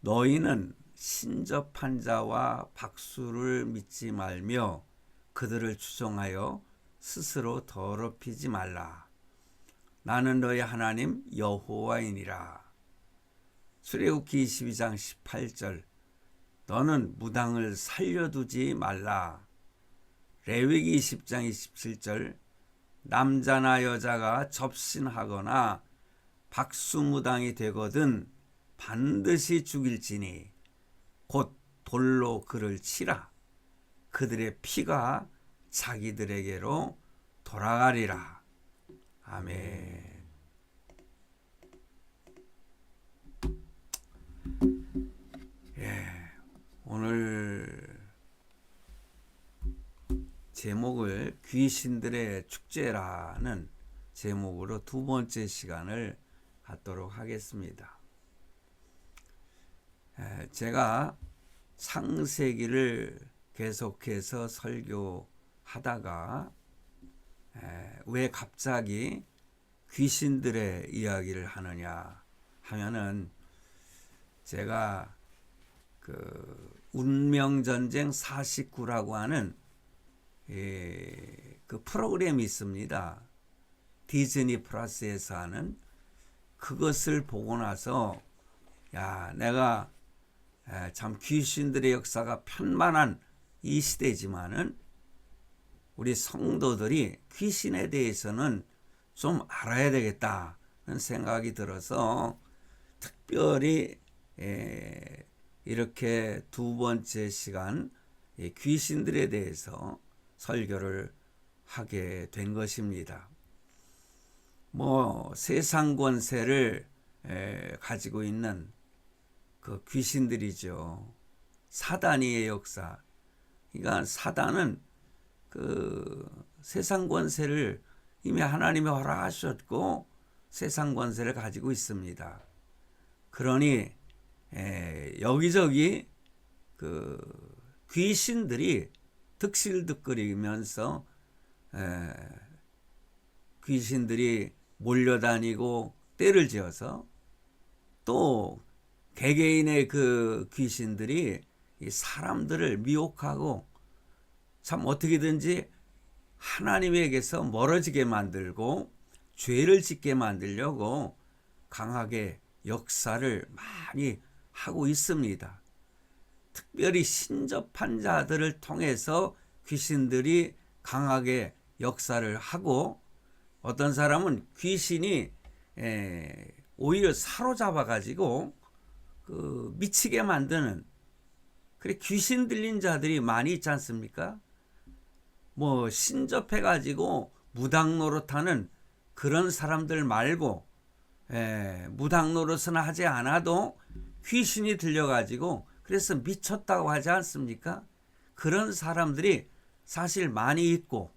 너희는 신접한 자와 박수를 믿지 말며 그들을 추종하여 스스로 더럽히지 말라. 나는 너희 하나님 여호와이니라. 출애굽기 22장 18절 너는 무당을 살려두지 말라. 레위기 20장 27절 남자나 여자가 접신하거나 박수무당이 되거든 반드시 죽일지니 곧 돌로 그를 치라. 그들의 피가 자기들에게로 돌아가리라. 아멘. 오늘 제목을 귀신들의 축제라는 제목으로 두 번째 시간을 갖도록 하겠습니다. 제가 창세기를 계속해서 설교하다가 왜 갑자기 귀신들의 이야기를 하느냐 하면은 제가 그 운명전쟁 49라고 하는 그 프로그램이 있습니다. 디즈니 플러스에서 하는 그것을 보고 나서 내가 참 귀신들의 역사가 편만한 이 시대지만은 우리 성도들이 귀신에 대해서는 좀 알아야 되겠다는 생각이 들어서 특별히 이렇게 두 번째 시간 귀신들에 대해서 설교를 하게 된 것입니다. 세상 권세를 가지고 있는 그 귀신들이죠. 사단의 역사. 그러니까 사단은 그 세상 권세를 이미 하나님이 허락하셨고 세상 권세를 가지고 있습니다. 그러니 여기저기 그 귀신들이 득실득거리면서 귀신들이 몰려다니고 떼를 지어서 또 개개인의 그 귀신들이 이 사람들을 미혹하고 참 어떻게든지 하나님에게서 멀어지게 만들고 죄를 짓게 만들려고 강하게 역사를 많이 하고 있습니다. 특별히 신접한 자들을 통해서 귀신들이 강하게 역사를 하고 어떤 사람은 귀신이 오히려 사로잡아 가지고 그 미치게 만드는 그래 귀신 들린 자들이 많이 있지 않습니까? 신접해 가지고 무당 노릇하는 그런 사람들 말고 무당 노릇은 하지 않아도 귀신이 들려 가지고 그래서 미쳤다고 하지 않습니까? 그런 사람들이 사실 많이 있고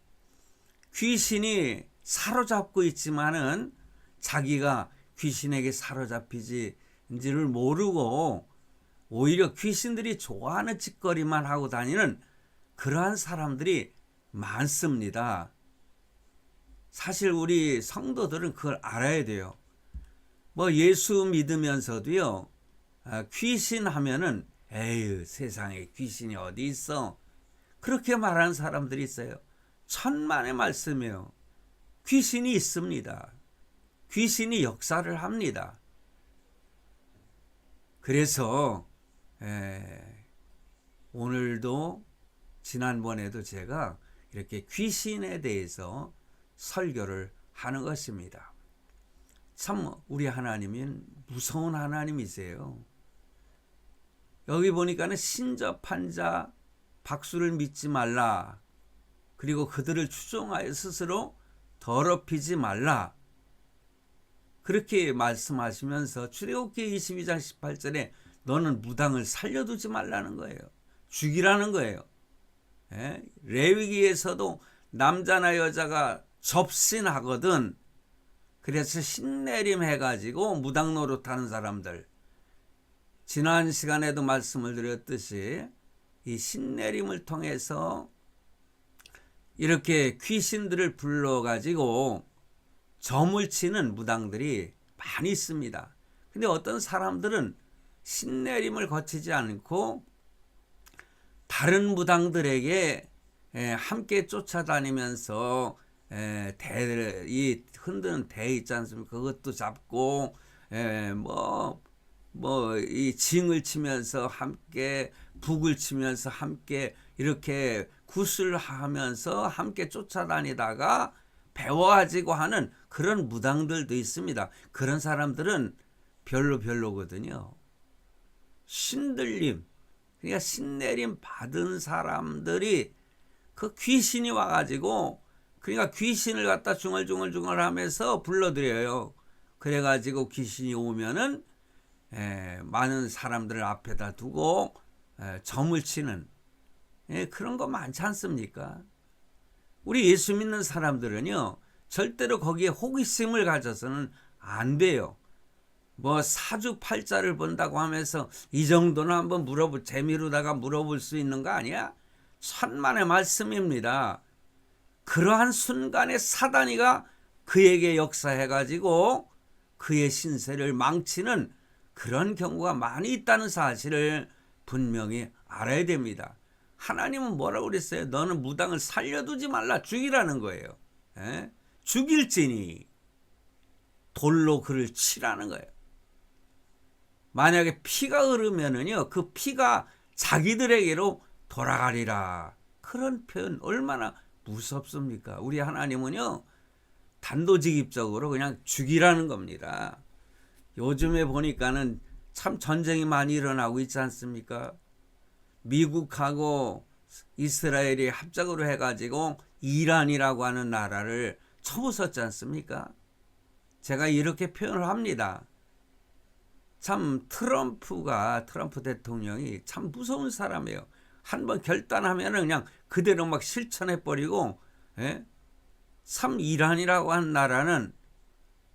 귀신이 사로잡고 있지만은 자기가 귀신에게 사로잡히지인지를 모르고 오히려 귀신들이 좋아하는 짓거리만 하고 다니는 그러한 사람들이 많습니다. 사실 우리 성도들은 그걸 알아야 돼요. 예수 믿으면서도요, 귀신 하면은 에휴 세상에 귀신이 어디 있어 그렇게 말하는 사람들이 있어요. 천만의 말씀이에요. 귀신이 있습니다. 귀신이 역사를 합니다. 그래서 오늘도 지난번에도 제가 이렇게 귀신에 대해서 설교를 하는 것입니다. 참 우리 하나님은 무서운 하나님이세요. 여기 보니까는 신접한 자 박수를 믿지 말라. 그리고 그들을 추종하여 스스로 더럽히지 말라. 그렇게 말씀하시면서 출애굽기 22장 18절에 너는 무당을 살려두지 말라는 거예요. 죽이라는 거예요. 레위기에서도 남자나 여자가 접신하거든. 그래서 신내림 해가지고 무당 노릇하는 사람들. 지난 시간에도 말씀을 드렸듯이 이 신내림을 통해서 이렇게 귀신들을 불러가지고 점을 치는 무당들이 많이 있습니다. 근데 어떤 사람들은 신내림을 거치지 않고 다른 무당들에게 함께 쫓아다니면서 이 흔드는 대 있지 않습니까? 그것도 잡고 이 징을 치면서 함께 북을 치면서 함께 이렇게 구슬하면서 함께 쫓아다니다가 배워가지고 하는 그런 무당들도 있습니다. 그런 사람들은 별로거든요. 신들림, 그러니까 신내림 받은 사람들이 그 귀신이 와가지고 그러니까 귀신을 갖다 중얼중얼 하면서 불러들여요. 그래가지고 귀신이 오면은 많은 사람들을 앞에다 두고 점을 치는 그런 거 많지 않습니까? 우리 예수 믿는 사람들은요 절대로 거기에 호기심을 가져서는 안 돼요. 뭐 사주팔자를 본다고 하면서 이 정도는 한번 재미로다가 물어볼 수 있는 거 아니야? 천만의 말씀입니다. 그러한 순간에 사단이가 그에게 역사해가지고 그의 신세를 망치는 그런 경우가 많이 있다는 사실을 분명히 알아야 됩니다. 하나님은 뭐라고 그랬어요? 너는 무당을 살려두지 말라, 죽이라는 거예요. 죽일지니 돌로 그를 치라는 거예요. 만약에 피가 흐르면은요, 그 피가 자기들에게로 돌아가리라. 그런 표현 얼마나 무섭습니까? 우리 하나님은요, 단도직입적으로 그냥 죽이라는 겁니다. 요즘에 보니까는 참 전쟁이 많이 일어나고 있지 않습니까? 미국하고 이스라엘이 합작으로 해가지고 이란이라고 하는 나라를 쳐부쉈지 않습니까? 제가 이렇게 표현을 합니다. 참 트럼프 대통령이 참 무서운 사람이에요. 한번 결단하면 그냥 그대로 막 실천해버리고, 참 이란이라고 하는 나라는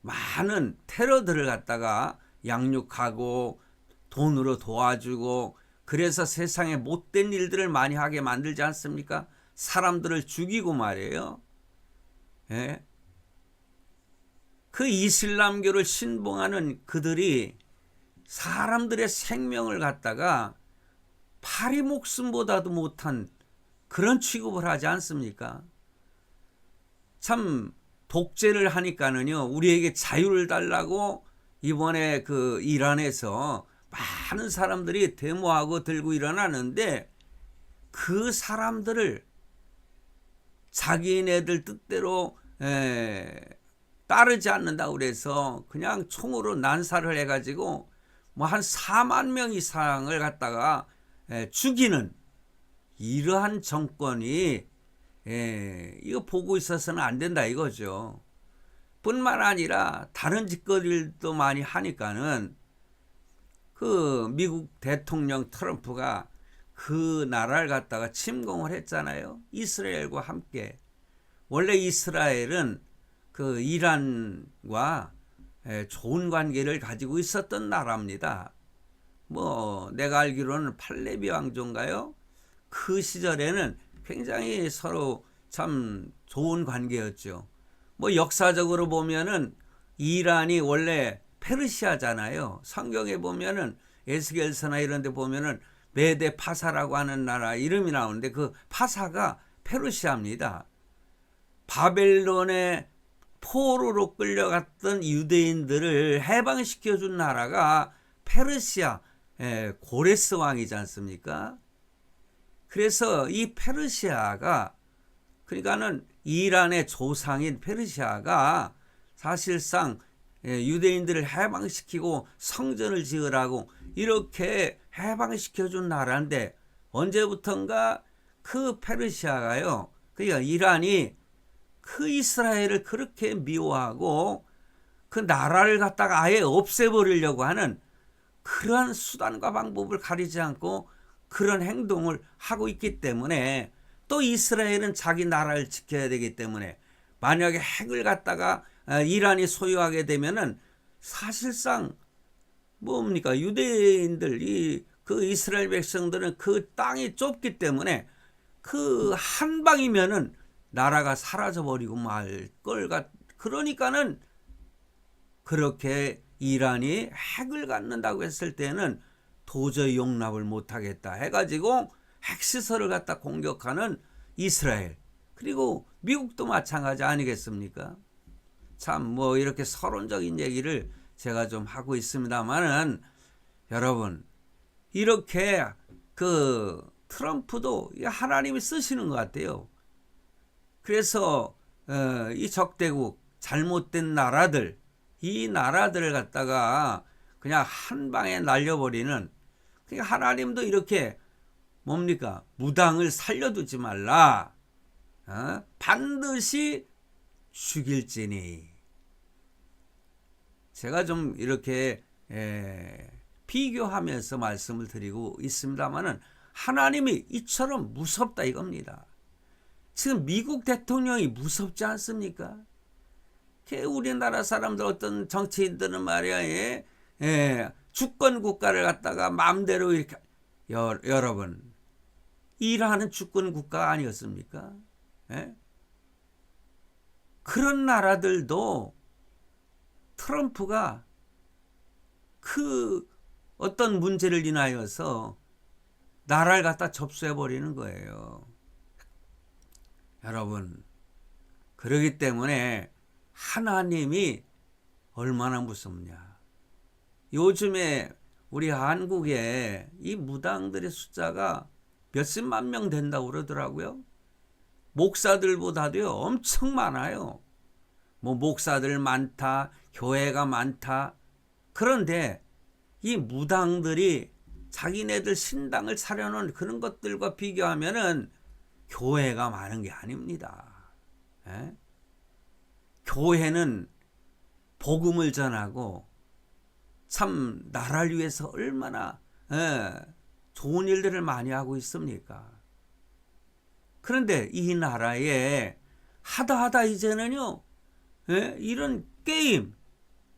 많은 테러들을 갖다가 양육하고 돈으로 도와주고 그래서 세상에 못된 일들을 많이 하게 만들지 않습니까? 사람들을 죽이고 말이에요. 그 이슬람교를 신봉하는 그들이 사람들의 생명을 갖다가 파리 목숨보다도 못한 그런 취급을 하지 않습니까? 참 독재를 하니까는요, 우리에게 자유를 달라고 이번에 그 이란에서 많은 사람들이 데모하고 들고 일어나는데 그 사람들을 자기네들 뜻대로 따르지 않는다고 그래서 그냥 총으로 난사를 해가지고 뭐 한 4만 명 이상을 갖다가 죽이는 이러한 정권이 이거 보고 있어서는 안 된다 이거죠. 뿐만 아니라 다른 짓거리들도 많이 하니까는 그 미국 대통령 트럼프가 그 나라를 갖다가 침공을 했잖아요. 이스라엘과 함께. 원래 이스라엘은 그 이란과 좋은 관계를 가지고 있었던 나라입니다. 뭐 내가 알기로는 팔레비 왕조인가요? 그 시절에는 굉장히 서로 참 좋은 관계였죠. 뭐 역사적으로 보면은 이란이 원래 페르시아잖아요. 성경에 보면은 에스겔서나 이런 데 보면은 메데 파사라고 하는 나라 이름이 나오는데 그 파사가 페르시아입니다. 바벨론의 포로로 끌려갔던 유대인들을 해방시켜준 나라가 페르시아 고레스 왕이지 않습니까? 그래서 이 페르시아가 그러니까는 이란의 조상인 페르시아가 사실상 유대인들을 해방시키고 성전을 지으라고 이렇게 해방시켜준 나라인데 언제부턴가 그 페르시아가요, 그러니까 이란이 그 이스라엘을 그렇게 미워하고 그 나라를 갖다가 아예 없애버리려고 하는 그런 수단과 방법을 가리지 않고 그런 행동을 하고 있기 때문에 또 이스라엘은 자기 나라를 지켜야 되기 때문에 만약에 핵을 갖다가 이란이 소유하게 되면은 사실상 뭡니까? 유대인들, 그 이스라엘 백성들은 그 땅이 좁기 때문에 그 한 방이면은 나라가 사라져버리고 말 걸 그러니까는 그렇게 이란이 핵을 갖는다고 했을 때는 도저히 용납을 못하겠다 해가지고 핵시설을 갖다 공격하는 이스라엘, 그리고 미국도 마찬가지 아니겠습니까? 참 뭐 이렇게 서론적인 얘기를 제가 좀 하고 있습니다만은, 여러분 이렇게 그 트럼프도 하나님이 쓰시는 것 같아요. 그래서 이 적대국, 잘못된 나라들, 이 나라들을 갖다가 그냥 한 방에 날려버리는, 그러니까 하나님도 이렇게 뭡니까? 무당을 살려두지 말라. 반드시 죽일지니. 제가 좀 이렇게 비교하면서 말씀을 드리고 있습니다만은, 하나님이 이처럼 무섭다 이겁니다. 지금 미국 대통령이 무섭지 않습니까? 우리나라 사람들, 어떤 정치인들은 말이야, 주권 국가를 갖다가 마음대로 이렇게, 여러분 일하는 주권 국가 아니었습니까? 그런 나라들도 트럼프가 그 어떤 문제를 인하여서 나라를 갖다 접수해 버리는 거예요. 여러분, 그러기 때문에 하나님이 얼마나 무섭냐. 요즘에 우리 한국에 이 무당들의 숫자가 몇십만 명 된다고 그러더라고요. 목사들보다도요 엄청 많아요. 뭐 목사들 많다, 교회가 많다. 그런데 이 무당들이 자기네들 신당을 차려놓은 그런 것들과 비교하면은 교회가 많은 게 아닙니다. 교회는 복음을 전하고 참 나라를 위해서 얼마나 좋은 일들을 많이 하고 있습니까? 그런데 이 나라에 하다 이제는요, 이런 게임,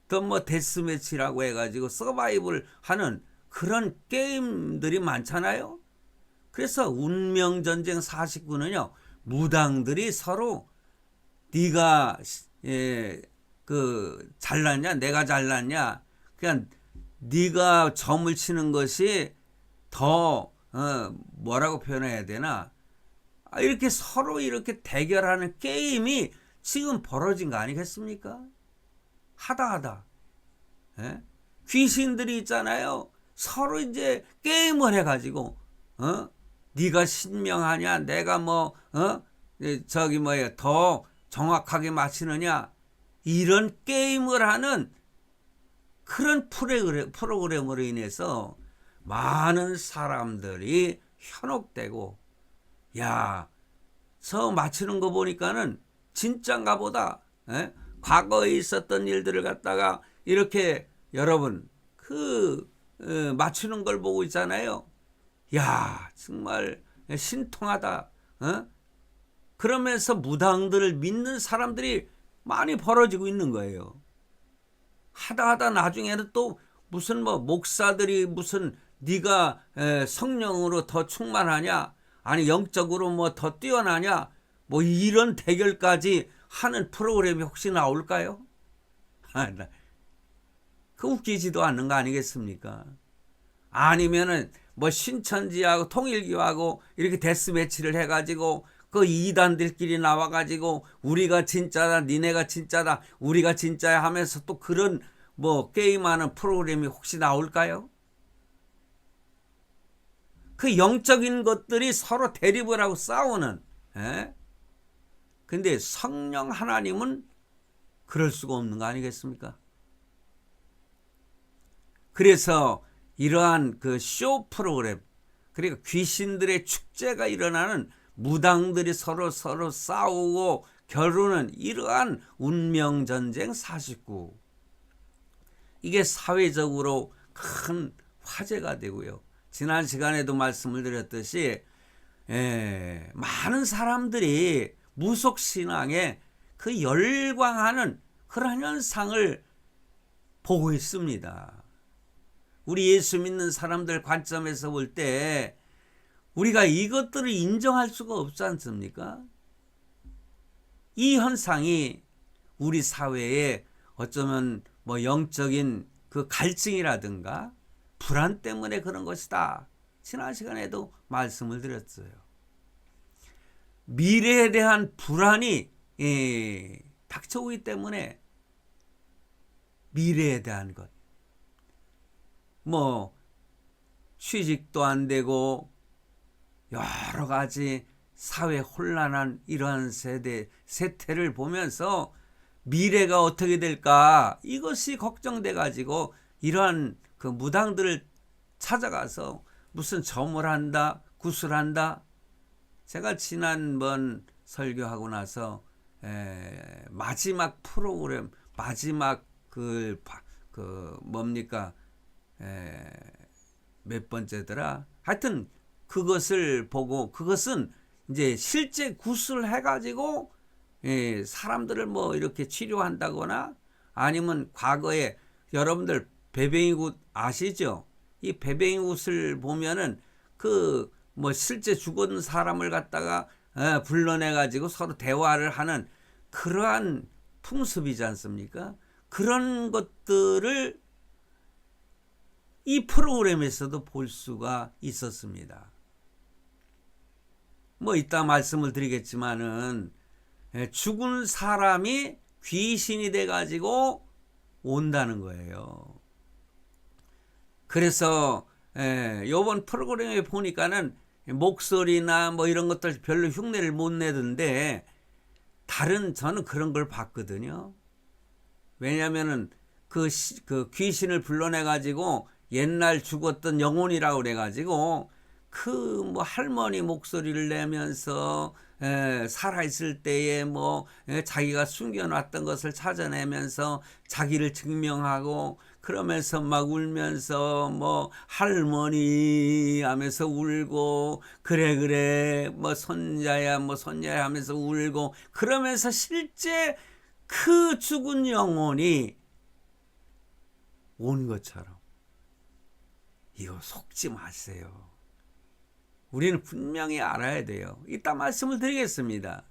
또 뭐 데스매치라고 해가지고 서바이벌 하는 그런 게임들이 많잖아요. 그래서 운명전쟁 49는요, 무당들이 서로 네가 그 잘났냐, 내가 잘났냐, 그냥 네가 점을 치는 것이 더 뭐라고 표현해야 되나, 이렇게 서로 이렇게 대결하는 게임이 지금 벌어진 거 아니겠습니까? 하다 귀신들이 있잖아요. 서로 이제 게임을 해가지고 네가 신명하냐, 내가 뭐 저기 뭐야 더 정확하게 맞히느냐, 이런 게임을 하는 그런 프로그램으로 인해서 많은 사람들이 현혹되고, 야, 저 맞히는 거 보니까는 진짠가 보다. 과거에 있었던 일들을 갖다가 이렇게 여러분 맞추는 걸 보고 있잖아요. 야, 정말 신통하다. 그러면서 무당들을 믿는 사람들이 많이 벌어지고 있는 거예요. 하다 나중에는 또 무슨 뭐 목사들이 무슨 네가 성령으로 더 충만하냐, 아니 영적으로 뭐 더 뛰어나냐, 뭐 이런 대결까지 하는 프로그램이 혹시 나올까요? 그 웃기지도 않는 거 아니겠습니까? 아니면은 뭐 신천지하고 통일교하고 이렇게 데스매치를 해가지고 그 이단들끼리 나와가지고 우리가 진짜다, 니네가 진짜다, 우리가 진짜야 하면서 또 그런 뭐 게임하는 프로그램이 혹시 나올까요? 그 영적인 것들이 서로 대립을 하고 싸우는. 근데 성령 하나님은 그럴 수가 없는 거 아니겠습니까? 그래서 이러한 그 쇼 프로그램, 그리고 귀신들의 축제가 일어나는, 무당들이 서로 싸우고 겨루는 이러한 운명전쟁 49, 이게 사회적으로 큰 화제가 되고요. 지난 시간에도 말씀을 드렸듯이 많은 사람들이 무속신앙에 그 열광하는 그런 현상을 보고 있습니다. 우리 예수 믿는 사람들 관점에서 볼 때 우리가 이것들을 인정할 수가 없지 않습니까? 이 현상이 우리 사회에 어쩌면 뭐 영적인 그 갈증이라든가 불안 때문에 그런 것이다. 지난 시간에도 말씀을 드렸어요. 미래에 대한 불안이 닥쳐오기 때문에 미래에 대한 것, 뭐 취직도 안 되고 여러 가지 사회 혼란한 이러한 세태를 보면서 미래가 어떻게 될까, 이것이 걱정돼 가지고 이러한 그 무당들을 찾아가서 무슨 점을 한다, 구슬한다. 제가 지난번 설교하고 나서 마지막 프로그램, 마지막 뭡니까, 몇 번째더라. 하여튼 그것을 보고, 그것은 이제 실제 구슬해 가지고 사람들을 뭐 이렇게 치료한다거나, 아니면 과거에 여러분들 배뱅이굿 아시죠? 이 배뱅이굿을 보면은 그 뭐 실제 죽은 사람을 갖다가 불러내 가지고 서로 대화를 하는 그러한 풍습이지 않습니까? 그런 것들을 이 프로그램에서도 볼 수가 있었습니다. 뭐 이따 말씀을 드리겠지만은 죽은 사람이 귀신이 돼 가지고 온다는 거예요. 그래서 이번 프로그램에 보니까는 목소리나 뭐 이런 것들 별로 흉내를 못 내던데, 저는 그런 걸 봤거든요. 왜냐면은 그 귀신을 불러내 가지고 옛날 죽었던 영혼이라고 그래 가지고 그 뭐 할머니 목소리를 내면서 살아있을 때에 뭐 자기가 숨겨놨던 것을 찾아내면서 자기를 증명하고, 그러면서 막 울면서 뭐 할머니 하면서 울고, 그래 뭐 손자야 뭐 손자야 하면서 울고, 그러면서 실제 그 죽은 영혼이 온 것처럼. 이거 속지 마세요. 우리는 분명히 알아야 돼요. 이따 말씀을 드리겠습니다.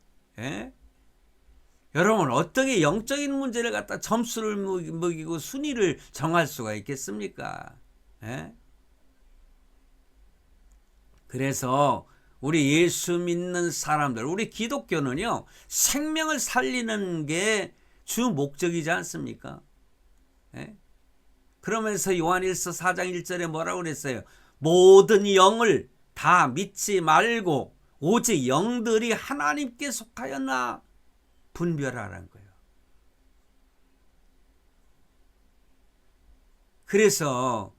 여러분, 어떻게 영적인 문제를 갖다 점수를 매기고 순위를 정할 수가 있겠습니까? 그래서 우리 예수 믿는 사람들, 우리 기독교는요, 생명을 살리는 게 주 목적이지 않습니까? 그러면서 요한일서 4장 1절에 뭐라고 그랬어요? 모든 영을 다 믿지 말고 오직 영들이 하나님께 속하였나 분별하라는 거예요. 그래서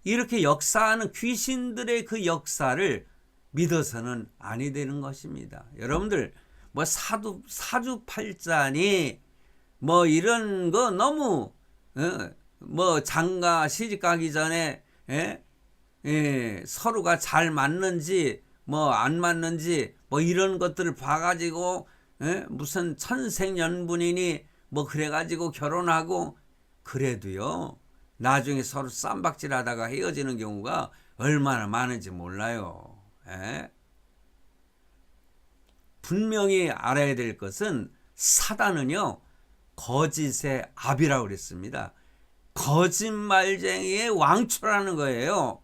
이렇게 역사하는 귀신들의 그 역사를 믿어서는 아니 되는 것입니다. 여러분들 뭐 사주팔자니 뭐 이런 거 너무 뭐 장가 시집 가기 전에 서로가 잘 맞는지 뭐 안 맞는지 뭐 이런 것들을 봐가지고 무슨 천생연분이니 뭐 그래가지고 결혼하고, 그래도요 나중에 서로 쌈박질하다가 헤어지는 경우가 얼마나 많은지 몰라요. 분명히 알아야 될 것은 사단은요 거짓의 압이라고 그랬습니다. 거짓말쟁이의 왕초라는 거예요.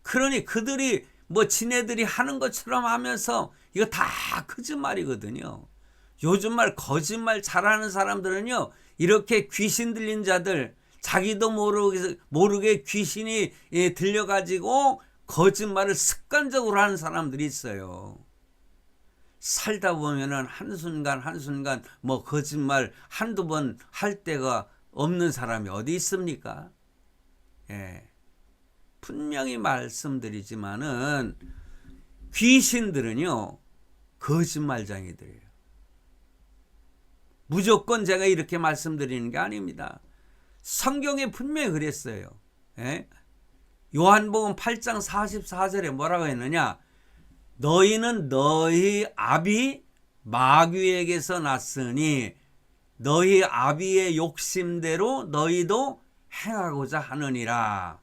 그러니 그들이 뭐 지네들이 하는 것처럼 하면서 이거 다 거짓말이거든요. 요즘 말 거짓말 잘하는 사람들은요, 이렇게 귀신 들린 자들, 자기도 모르게 귀신이 들려가지고 거짓말을 습관적으로 하는 사람들이 있어요. 살다 보면은 한순간 뭐 거짓말 한두 번 할 때가 없는 사람이 어디 있습니까? 분명히 말씀드리지만은 귀신들은요 거짓말쟁이들이에요. 무조건 제가 이렇게 말씀드리는 게 아닙니다. 성경에 분명히 그랬어요. 요한복음 8장 44절에 뭐라고 했느냐? 너희는 너희 아비 마귀에게서 났으니 너희 아비의 욕심대로 너희도 행하고자 하느니라.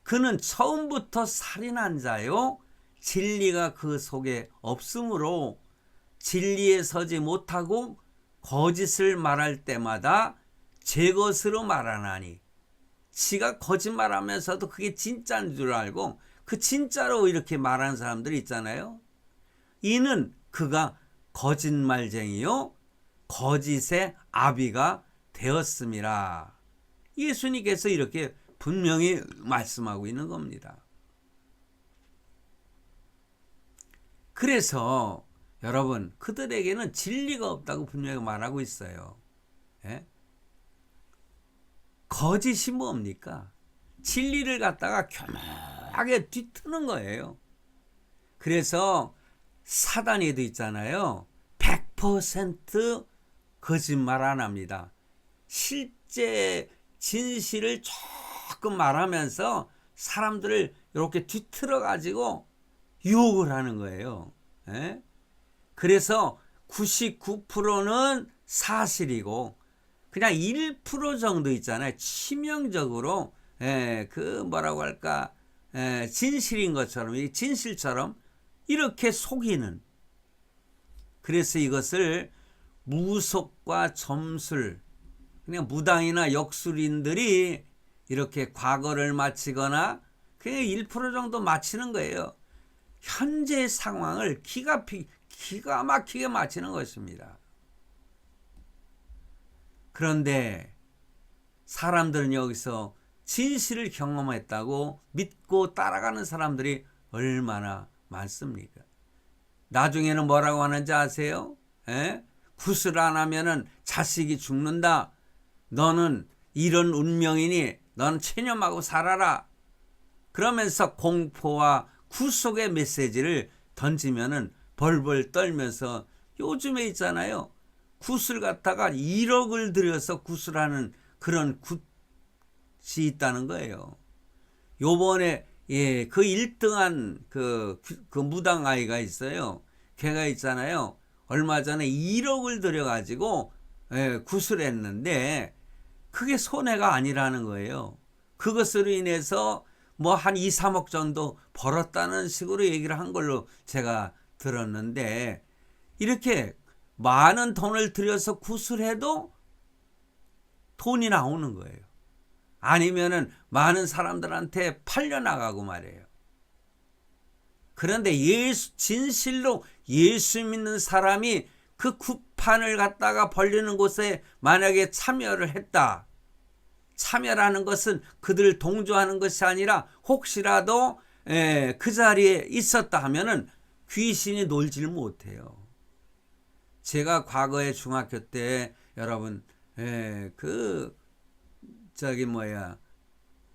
그는 처음부터 살인한 자요 진리가 그 속에 없으므로 진리에 서지 못하고 거짓을 말할 때마다 제 것으로 말하나니. 지가 거짓말하면서도 그게 진짜인 줄 알고 그 진짜로 이렇게 말하는 사람들이 있잖아요. 이는 그가 거짓말쟁이요 거짓의 아비가 되었음이라. 예수님께서 이렇게 분명히 말씀하고 있는 겁니다. 그래서 여러분, 그들에게는 진리가 없다고 분명히 말하고 있어요. 예? 거짓이 뭡니까? 진리를 갖다가 교묘하게 뒤트는 거예요. 그래서 사단에도 있잖아요. 100% 거짓말 안 합니다. 실제 진실을 조금 말하면서 사람들을 이렇게 뒤틀어 가지고 유혹을 하는 거예요. 예? 그래서 99%는 사실이고 그냥 1% 정도 있잖아요. 치명적으로 그 뭐라고 할까 진실인 것처럼 진실처럼 이렇게 속이는. 그래서 이것을 무속과 점술, 그냥 무당이나 역술인들이 이렇게 과거를 맞히거나 그냥 1% 정도 맞히는 거예요. 현재 상황을 기가 막히게 맞히는 것입니다. 그런데 사람들은 여기서 진실을 경험했다고 믿고 따라가는 사람들이 얼마나 많습니까? 나중에는 뭐라고 하는지 아세요? 구슬 안 하면은 자식이 죽는다. 너는 이런 운명이니 너는 체념하고 살아라. 그러면서 공포와 구속의 메시지를 던지면은 벌벌 떨면서 요즘에 있잖아요. 구슬 갖다가 1억을 들여서 구슬하는 그런 굿이 있다는 거예요. 요번에 그 1등한 그 무당 아이가 있어요. 걔가 있잖아요. 얼마 전에 1억을 들여가지고 구슬했는데 그게 손해가 아니라는 거예요. 그것으로 인해서 뭐 한 2, 3억 정도 벌었다는 식으로 얘기를 한 걸로 제가 들었는데 이렇게 많은 돈을 들여서 구슬해도 돈이 나오는 거예요. 아니면은 많은 사람들한테 팔려나가고 말이에요. 그런데 진실로 예수 믿는 사람이 그 구판을 갖다가 벌리는 곳에 만약에 참여를 했다. 참여라는 것은 그들을 동조하는 것이 아니라 혹시라도 그 자리에 있었다 하면은 귀신이 놀질 못해요. 제가 과거에 중학교 때 여러분 그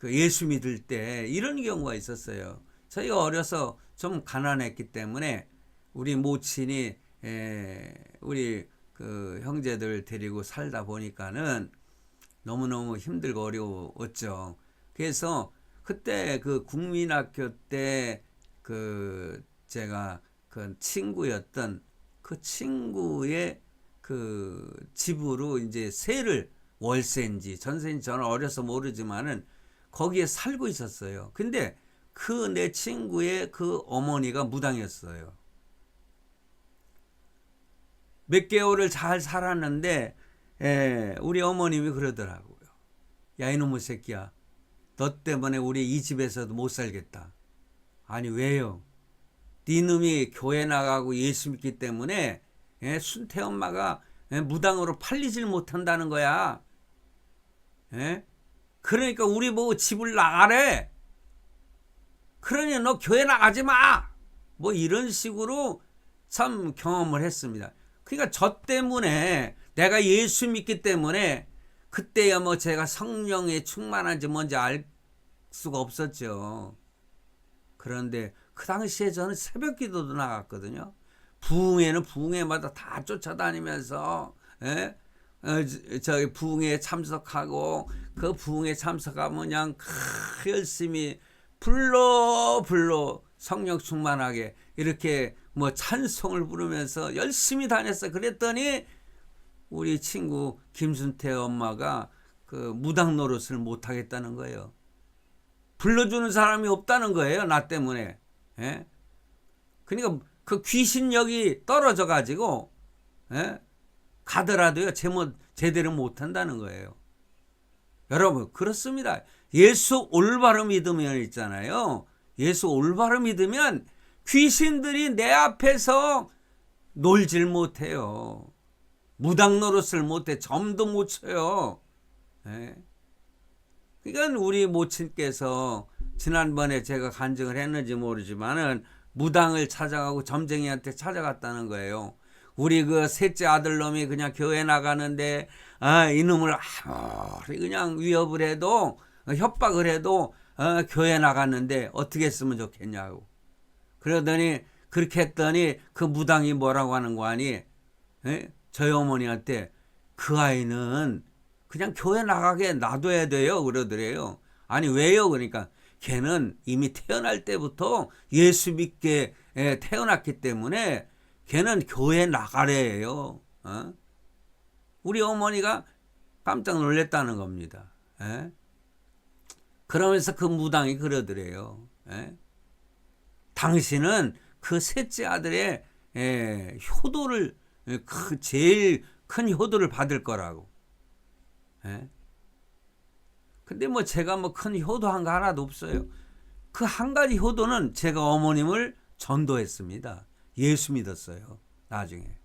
예수 믿을 때 이런 경우가 있었어요. 저희가 어려서 좀 가난했기 때문에 우리 모친이 우리 그 형제들 데리고 살다 보니까는 너무너무 힘들고 어려웠죠. 그래서 그때 그 국민학교 때 그 제가 그 친구였던 그 친구의 그 집으로 이제 월세인지 전세인지 저는 어려서 모르지만은 거기에 살고 있었어요. 근데 그 내 친구의 그 어머니가 무당이었어요. 몇 개월을 잘 살았는데 우리 어머님이 그러더라고요. 야, 이놈의 새끼야. 너 때문에 우리 이 집에서도 못 살겠다. 아니 왜요? 네 놈이 교회 나가고 예수 믿기 때문에 순태 엄마가 무당으로 팔리질 못한다는 거야. 그러니까 우리 보고 집을 나가래. 그러니 너 교회 나가지 마. 뭐 이런 식으로 참 경험을 했습니다. 그러니까 저 때문에 내가 예수 믿기 때문에 그때야 뭐 제가 성령에 충만한지 뭔지 알 수가 없었죠. 그런데 그 당시에 저는 새벽 기도도 나갔거든요. 부흥회는 부흥회마다 다 쫓아다니면서 저기 부흥회에 참석하고 그 부흥회에 참석하면 그냥 열심히 불러 성령 충만하게 이렇게 뭐 찬송을 부르면서 열심히 다녔어. 그랬더니 우리 친구 김순태 엄마가 그 무당 노릇을 못 하겠다는 거예요. 불러주는 사람이 없다는 거예요. 나 때문에. 그러니까 그 귀신력이 떨어져 가지고 가더라도요 제대로 못 한다는 거예요. 여러분 그렇습니다. 예수 올바로 믿으면 있잖아요. 예수 올바로 믿으면 귀신들이 내 앞에서 놀질 못해요. 무당 노릇을 못해. 점도 못 쳐요. 예. 그러니까 우리 모친께서 지난번에 제가 간증을 했는지 모르지만은 무당을 찾아가고 점쟁이한테 찾아갔다는 거예요. 우리 그 셋째 아들놈이 그냥 교회 나가는데 이놈을 아무리 그냥 위협을 해도 협박을 해도 교회 나갔는데 어떻게 했으면 좋겠냐고. 그러더니 그렇게 했더니 그 무당이 뭐라고 하는 거 아니? 예? 저희 어머니한테 그 아이는 그냥 교회 나가게 놔둬야 돼요 그러더래요. 아니 왜요? 그러니까 걔는 이미 태어날 때부터 예수 믿게 태어났기 때문에 걔는 교회 나가래요. 우리 어머니가 깜짝 놀랐다는 겁니다. 그러면서 그 무당이 그러더래요. 당신은 그 셋째 아들의 효도를 제일 큰 효도를 받을 거라고. 근데 뭐 제가 뭐 큰 효도한 거 하나도 없어요. 그 한 가지 효도는 제가 어머님을 전도했습니다. 예수 믿었어요. 나중에.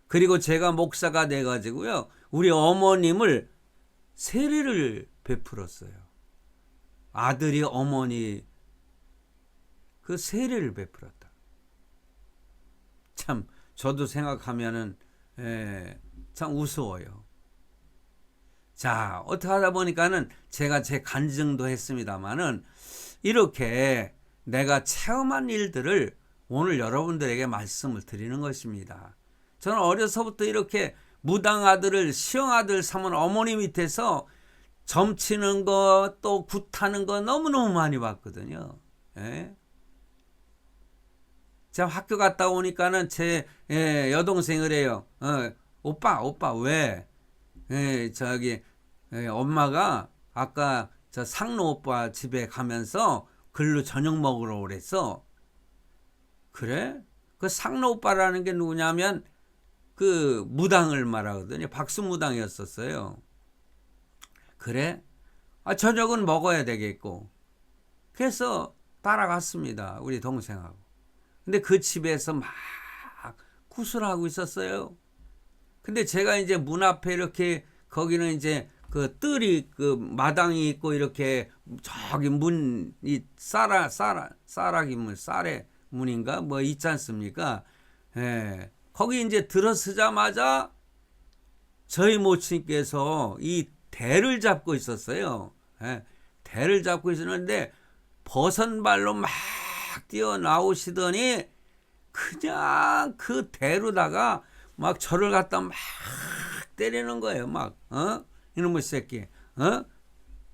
그리고 제가 목사가 돼 가지고요. 우리 어머님을 세례를 베풀었어요. 아들이 어머니 그 세례를 베풀었다. 참 저도 생각하면은 참 우스워요. 자, 어떻게 하다 보니까는 제가 제 간증도 했습니다만은 이렇게 내가 체험한 일들을 오늘 여러분들에게 말씀을 드리는 것입니다. 저는 어려서부터 이렇게 무당 아들을 시형 아들 삼은 어머니 밑에서 점치는 거 또 굿하는 거 너무너무 많이 봤거든요. 제가 학교 갔다 오니까는 제 여동생을 해요. 오빠 왜? 저기 엄마가 아까 저 상로 오빠 집에 가면서 글로 저녁 먹으러 오랬어. 그래? 그 상로 오빠라는 게 누구냐면 그 무당을 말하거든요. 박수무당이었었어요. 그래? 저녁은 먹어야 되겠고. 그래서 따라갔습니다. 우리 동생하고. 근데 그 집에서 막 구슬하고 있었어요. 근데 제가 이제 문 앞에 이렇게 거기는 이제 그 뜰이 그 마당이 있고 이렇게 저기 문이 쌀아기 문 쌀의 문인가 뭐 있지 않습니까? 거기 이제 들어서자마자 저희 모친께서 이 대를 잡고 있었어요. 대를 잡고 있었는데 버선발로 막 뛰어나오시더니 그냥 그 대로다가 막 저를 갖다 막 때리는 거예요. 막 이놈의 새끼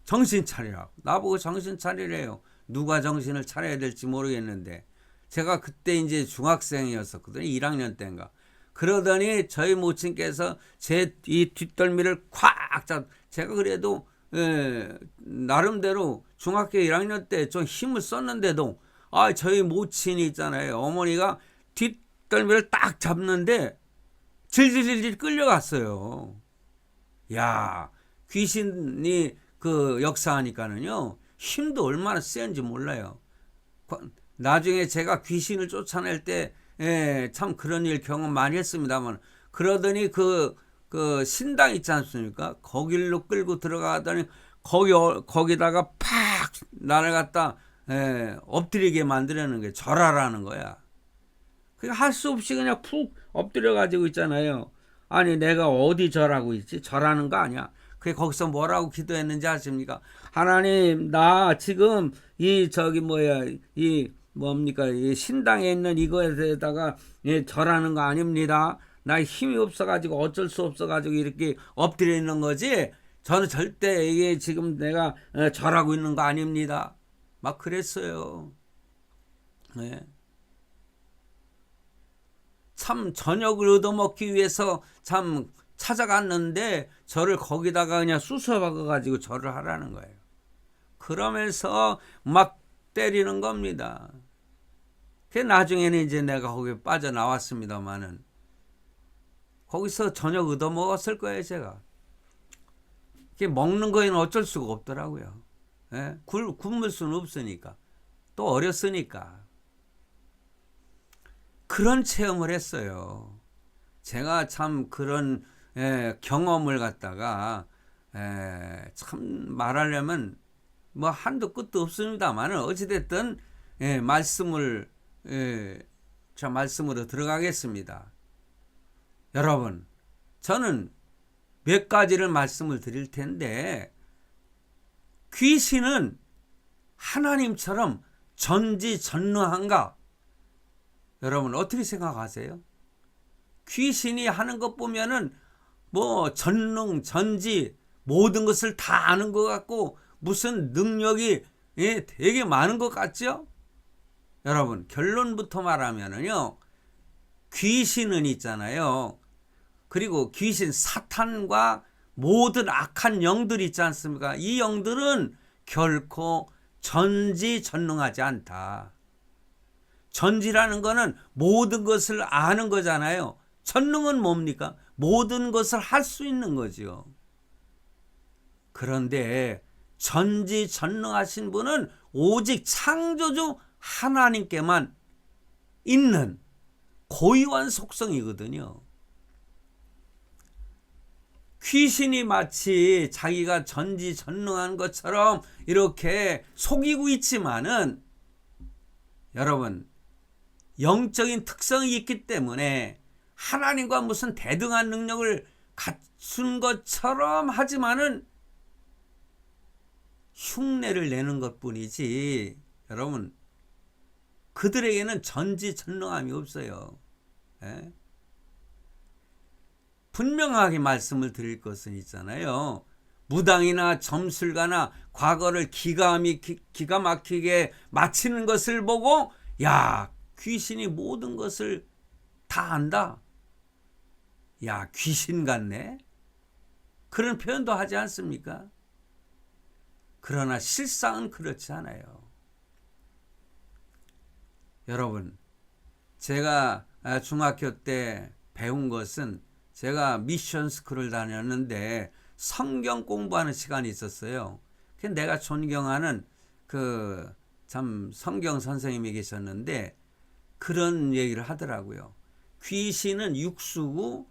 정신 차리라고. 나보고 정신 차리래요. 누가 정신을 차려야 될지 모르겠는데 제가 그때 이제 중학생이었었거든요. 1학년 때인가. 그러더니 저희 모친께서 제 이 뒷덜미를 콱 잡. 제가 그래도 나름대로 중학교 1학년 때 좀 힘을 썼는데도 저희 모친이 있잖아요. 어머니가 뒷덜미를 딱 잡는데 질질질 끌려갔어요. 야, 귀신이 그 역사하니까는요. 힘도 얼마나 센지 몰라요. 나중에 제가 귀신을 쫓아낼 때 참 그런 일 경험 많이 했습니다만 그러더니 그 신당 있지 않습니까? 거길로 끌고 들어가더니 거기다가 팍 나를 갖다 엎드리게 만들려는 게 절하라는 거야. 그냥 할 수 없이 그냥 푹 엎드려 가지고 있잖아요. 아니 내가 어디 절하고 있지? 절하는 거 아니야. 그게 거기서 뭐라고 기도했는지 아십니까? 하나님 나 지금 이 뭡니까 이 신당에 있는 이거에다가 절하는 거 아닙니다. 나 힘이 없어가지고 어쩔 수 없어가지고 이렇게 엎드려 있는 거지. 저는 절대 이게 지금 내가 절하고 있는 거 아닙니다. 막 그랬어요. 참 저녁을 얻어먹기 위해서 참 찾아갔는데 저를 거기다가 그냥 쑤셔박아가지고 절을 하라는 거예요. 그러면서 막 때리는 겁니다. 그 나중에는 이제 내가 거기 빠져나왔습니다만은 거기서 저녁 얻어먹었을 거예요 제가. 이게 먹는 거에는 어쩔 수가 없더라고요. 예? 굶을 수는 없으니까. 또 어렸으니까. 그런 체험을 했어요. 제가 참 그런 경험을 갖다가 참 말하려면 뭐 한도 끝도 없습니다만 어찌됐든 말씀을 자 말씀으로 들어가겠습니다. 여러분, 저는 몇 가지를 말씀을 드릴 텐데, 귀신은 하나님처럼 전지전능한가? 여러분 어떻게 생각하세요? 귀신이 하는 것 보면은 뭐 전능, 전지 모든 것을 다 아는 것 같고 무슨 능력이 되게 많은 것 같죠? 여러분 결론부터 말하면은요, 귀신은 있잖아요. 그리고 귀신 사탄과 모든 악한 영들 있지 않습니까? 이 영들은 결코 전지전능하지 않다. 전지라는 거는 모든 것을 아는 거잖아요. 전능은 뭡니까? 모든 것을 할 수 있는 거죠. 그런데 전지전능하신 분은 오직 창조주 하나님께만 있는 고유한 속성이거든요. 귀신이 마치 자기가 전지전능한 것처럼 이렇게 속이고 있지만은 여러분 영적인 특성이 있기 때문에 하나님과 무슨 대등한 능력을 갖춘 것처럼 하지만은 흉내를 내는 것뿐이지 여러분 그들에게는 전지전능함이 없어요. 예? 분명하게 말씀을 드릴 것은 있잖아요. 무당이나 점술가나 과거를 기가 막히게 마치는 것을 보고 야 귀신이 모든 것을 다 안다. 야 귀신 같네. 그런 표현도 하지 않습니까? 그러나 실상은 그렇지 않아요. 여러분 제가 중학교 때 배운 것은 제가 미션 스쿨을 다녔는데 성경 공부하는 시간이 있었어요. 내가 존경하는 그 참 성경 선생님이 계셨는데 그런 얘기를 하더라고요. 귀신은 육수고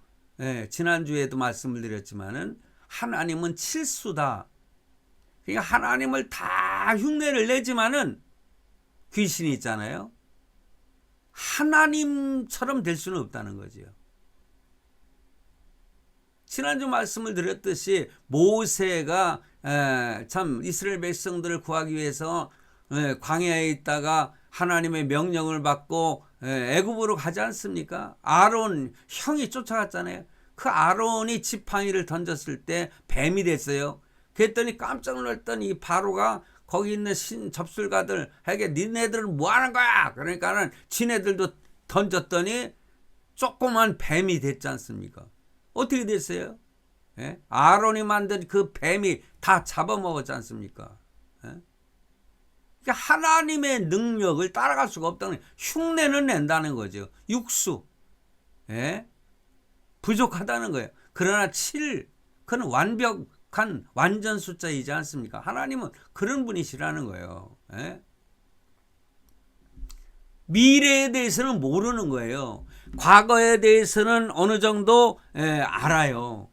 지난주에도 말씀을 드렸지만은 하나님은 칠수다. 그러니까 하나님을 다 흉내를 내지만은 귀신이 있잖아요. 하나님처럼 될 수는 없다는 거죠. 지난주 말씀을 드렸듯이 모세가 참 이스라엘 백성들을 구하기 위해서 광야에 있다가 하나님의 명령을 받고 애굽으로 가지 않습니까? 아론 형이 쫓아갔잖아요. 그 아론이 지팡이를 던졌을 때 뱀이 됐어요. 그랬더니 깜짝 놀랐더니 이 바로가 거기 있는 접술가들에게 니네들은 뭐 하는 거야? 그러니까는 지네들도 던졌더니 조그만 뱀이 됐지 않습니까? 어떻게 됐어요? 아론이 만든 그 뱀이 다 잡아먹었지 않습니까? 그러니까 하나님의 능력을 따라갈 수가 없다는 흉내는 낸다는 거죠. 육수 부족하다는 거예요. 그러나 7 그는 완벽한 완전 숫자이지 않습니까? 하나님은 그런 분이시라는 거예요. 미래에 대해서는 모르는 거예요. 과거에 대해서는 어느 정도 알아요.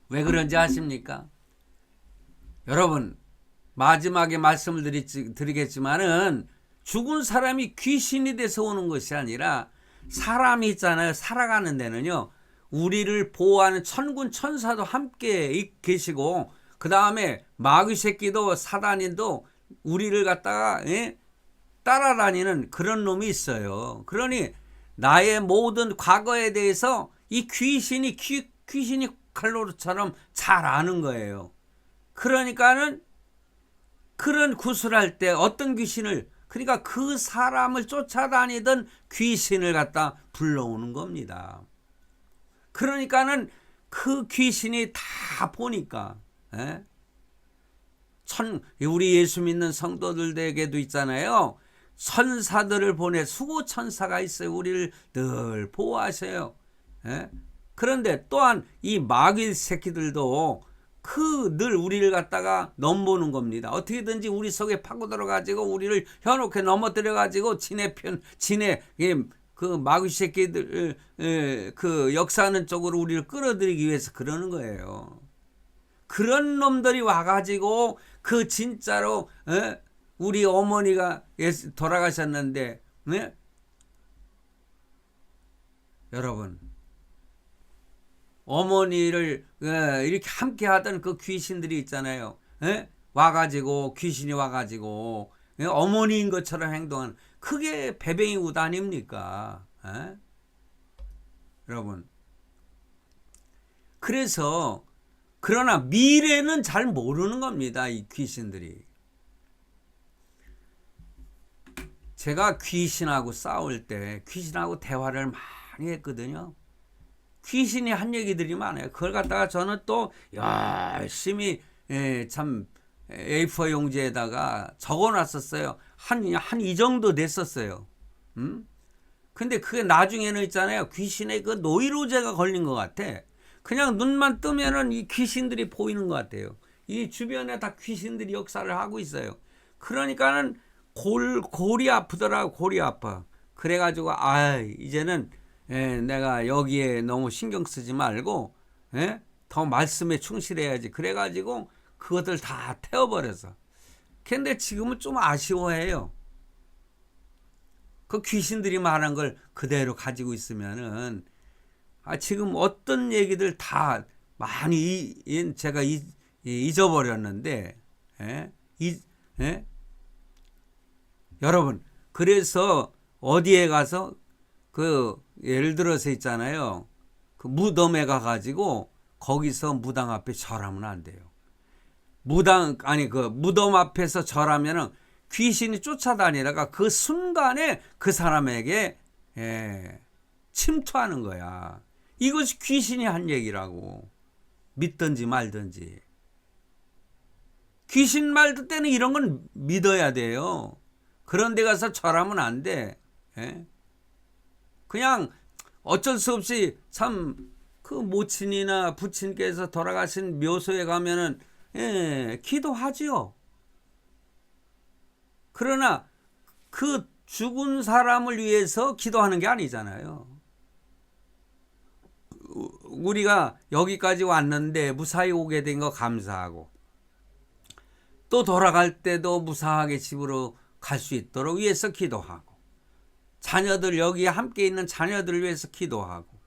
왜 그런지 아십니까? 여러분 마지막에 말씀을 드리겠지만은 죽은 사람이 귀신이 돼서 오는 것이 아니라 사람이 있잖아요. 살아가는 데는요. 우리를 보호하는 천군 천사도 함께 계시고 그 다음에 마귀 새끼도 사단인도 우리를 갖다가 따라다니는 그런 놈이 있어요. 그러니 나의 모든 과거에 대해서 이 귀신이 칼로르처럼 잘 아는 거예요. 그러니까는 그런 구술할 때 어떤 귀신을 그러니까 그 사람을 쫓아다니던 귀신을 갖다 불러오는 겁니다. 그러니까는 그 귀신이 다 보니까 우리 예수 믿는 성도들에게도 있잖아요. 천사들을 보내 수호 천사가 있어요. 우리를 늘 보호하세요. 그런데 또한 이 마귀 새끼들도 늘 우리를 갖다가 넘보는 겁니다. 어떻게든지 우리 속에 파고들어 가지고 우리를 현혹해 넘어뜨려 가지고 진의 그 마귀 새끼들 그 역사하는 쪽으로 우리를 끌어들이기 위해서 그러는 거예요. 그런 놈들이 와가지고 그 진짜로 우리 어머니가 돌아가셨는데 여러분 어머니를 이렇게 함께 하던 그 귀신들이 있잖아요. 와가지고 귀신이 와가지고 어머니인 것처럼 행동하는 그게 배뱅이 우드 아닙니까? 여러분 그래서 그러나 미래는 잘 모르는 겁니다. 이 귀신들이. 제가 귀신하고 싸울 때 귀신하고 대화를 많이 했거든요. 귀신이 한 얘기들이 많아요. 그걸 갖다가 저는 또 열심히 참 A4 용지에다가 적어놨었어요. 한 이 정도 됐었어요. 근데 그게 나중에는 있잖아요. 귀신의 그 노이로제가 걸린 것 같아. 그냥 눈만 뜨면은 이 귀신들이 보이는 것 같아요. 이 주변에 다 귀신들이 역사를 하고 있어요. 그러니까는 골이 아프더라고. 골이 아파. 그래가지고 이제는 내가 여기에 너무 신경 쓰지 말고 더 말씀에 충실해야지. 그래가지고 그것들 다 태워버려서. 근데 지금은 좀 아쉬워해요. 그 귀신들이 말한 걸 그대로 가지고 있으면은 지금 어떤 얘기들 다 많이 제가 잊어버렸는데 여러분 그래서 어디에 가서 그 예를 들어서 있잖아요. 그 무덤에 가가지고 거기서 무당 앞에 절하면 안 돼요. 그 무덤 앞에서 절하면은 귀신이 쫓아다니다가 그 순간에 그 사람에게 침투하는 거야. 이것이 귀신이 한 얘기라고. 믿든지 말든지. 귀신 말 듣 때는 이런 건 믿어야 돼요. 그런 데 가서 절하면 안 돼. 그냥 어쩔 수 없이 참 그 모친이나 부친께서 돌아가신 묘소에 가면은 기도하지요. 그러나 그 죽은 사람을 위해서 기도하는 게 아니잖아요. 우리가 여기까지 왔는데 무사히 오게 된 거 감사하고 또 돌아갈 때도 무사하게 집으로 갈 수 있도록 위해서 기도하고 자녀들 여기에 함께 있는 자녀들을 위해서 기도하고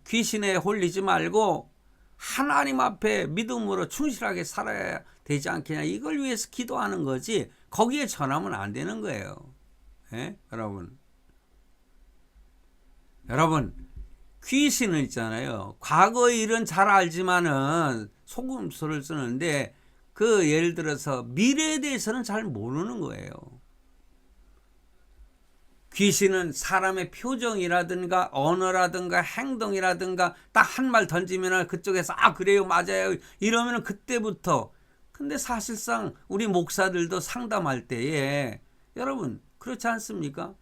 귀신에 홀리지 말고 하나님 앞에 믿음으로 충실하게 살아야 되지 않겠냐. 이걸 위해서 기도하는 거지 거기에 전하면 안 되는 거예요. 여러분 귀신은 있잖아요. 과거의 일은 잘 알지만은 속임수를 쓰는데 그 예를 들어서 미래에 대해서는 잘 모르는 거예요. 귀신은 사람의 표정이라든가 언어라든가 행동이라든가 딱 한 말 던지면 그쪽에서 그래요 맞아요 이러면 그때부터. 근데 사실상 우리 목사들도 상담할 때에 여러분 그렇지 않습니까?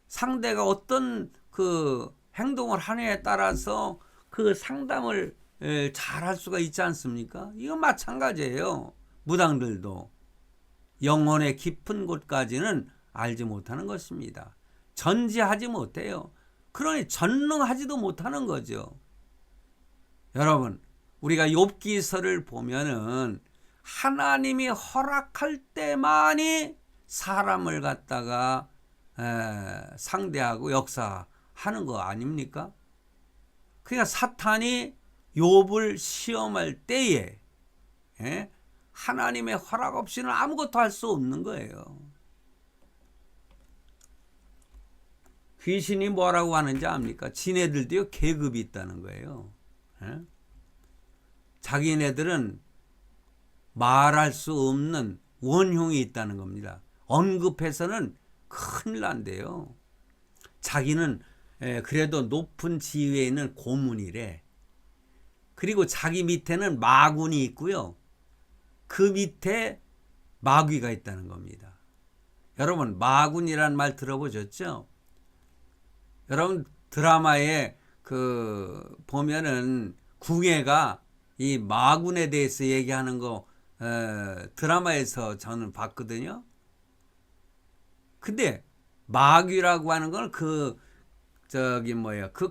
상대가 어떤 그 행동을 하느냐에 따라서 그 상담을 잘 할 수가 있지 않습니까? 이건 마찬가지예요. 무당들도 영혼의 깊은 곳까지는 알지 못하는 것입니다. 전지하지 못해요. 그러니 전능하지도 못하는 거죠. 여러분 우리가 욥기서를 보면은 하나님이 허락할 때만이 사람을 갖다가 상대하고 역사하는 거 아닙니까? 그러니까 사탄이 욥을 시험할 때에 하나님의 허락 없이는 아무것도 할 수 없는 거예요. 귀신이 뭐라고 하는지 압니까? 지네들도요 계급이 있다는 거예요. 자기네들은 말할 수 없는 원흉이 있다는 겁니다. 언급해서는 큰일 난대요. 자기는 그래도 높은 지위에 있는 고문이래. 그리고 자기 밑에는 마군이 있고요. 그 밑에 마귀가 있다는 겁니다. 여러분 마군이란 말 들어보셨죠? 여러분 드라마에 그 보면은 궁예가 이 마군에 대해서 얘기하는 거 드라마에서 저는 봤거든요. 근데 마귀라고 하는 걸 그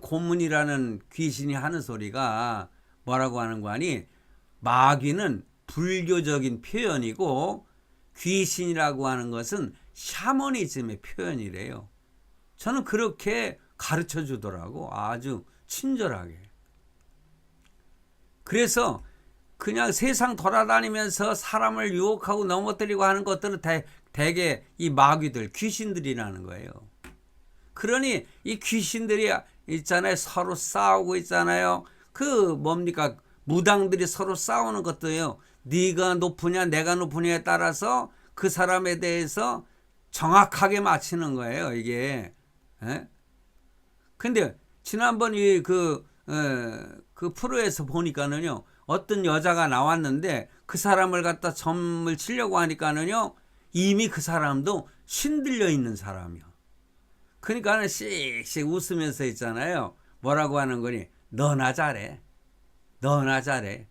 고문이라는 귀신이 하는 소리가 뭐라고 하는 거 아니? 마귀는 불교적인 표현이고 귀신이라고 하는 것은 샤머니즘의 표현이래요. 저는 그렇게 가르쳐 주더라고. 아주 친절하게. 그래서 그냥 세상 돌아다니면서 사람을 유혹하고 넘어뜨리고 하는 것들은 대개 이 마귀들, 귀신들이라는 거예요. 그러니 이 귀신들이 있잖아요. 서로 싸우고 있잖아요. 뭡니까? 무당들이 서로 싸우는 것도요. 네가 높으냐 내가 높으냐에 따라서 그 사람에 대해서 정확하게 맞히는 거예요. 이게. 에? 근데 지난번 그 프로에서 보니까는요. 어떤 여자가 나왔는데 그 사람을 갖다 점을 치려고 하니까는요. 이미 그 사람도 신들려 있는 사람이요. 그러니까는 씩씩 웃으면서 있잖아요. 뭐라고 하는 거니? 너나 잘해. 너나 잘해.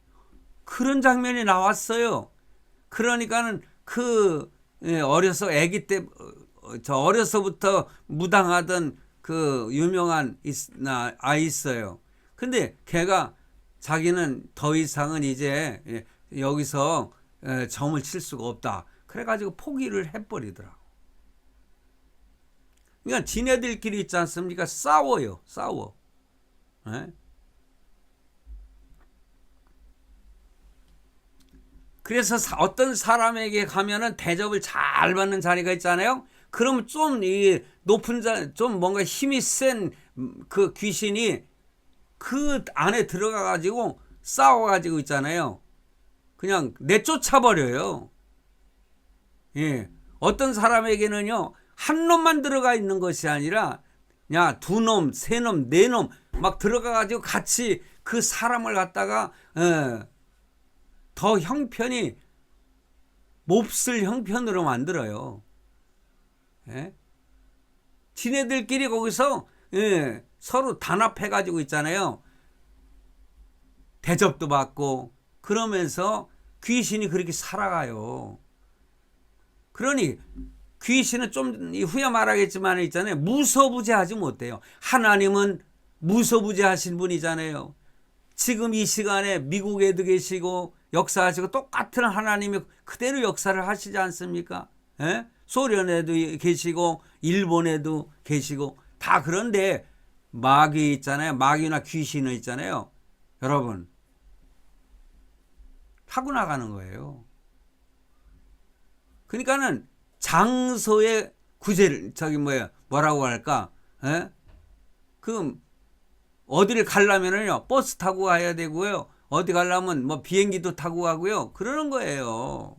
그런 장면이 나왔어요. 그러니까는 아기 때, 어려서부터 무당하던 그 유명한 아이 있어요. 근데 걔가 자기는 더 이상은 이제 여기서 점을 칠 수가 없다. 그래가지고 포기를 해버리더라고. 그러니까 지네들끼리 있지 않습니까? 싸워요. 싸워. 에? 그래서 어떤 사람에게 가면은 대접을 잘 받는 자리가 있잖아요. 그러면 좀 이 높은 좀 뭔가 힘이 센 그 귀신이 그 안에 들어가 가지고 싸워 가지고 있잖아요. 그냥 내쫓아 버려요. 예. 어떤 사람에게는요. 한 놈만 들어가 있는 것이 아니라 야, 두 놈, 세 놈, 네 놈 막 들어가 가지고 같이 그 사람을 갖다가 더 형편이 몹쓸 형편으로 만들어요. 예? 지네들끼리 거기서 서로 단합해 가지고 있잖아요. 대접도 받고 그러면서 귀신이 그렇게 살아가요. 그러니 귀신은 좀 후에 말하겠지만 있잖아요. 무소부재하지 못해요. 하나님은 무소부재하신 분이잖아요. 지금 이 시간에 미국에도 계시고 역사하시고 똑같은 하나님이 그대로 역사를 하시지 않습니까? 예? 소련에도 계시고 일본에도 계시고 다 그런데 마귀 있잖아요. 마귀나 귀신은 있잖아요. 여러분 타고 나가는 거예요. 그러니까는 장소의 구제를 뭐라고 할까? 예? 어디를 가려면은요 버스 타고 가야 되고요. 어디 가려면 뭐 비행기도 타고 가고요. 그러는 거예요.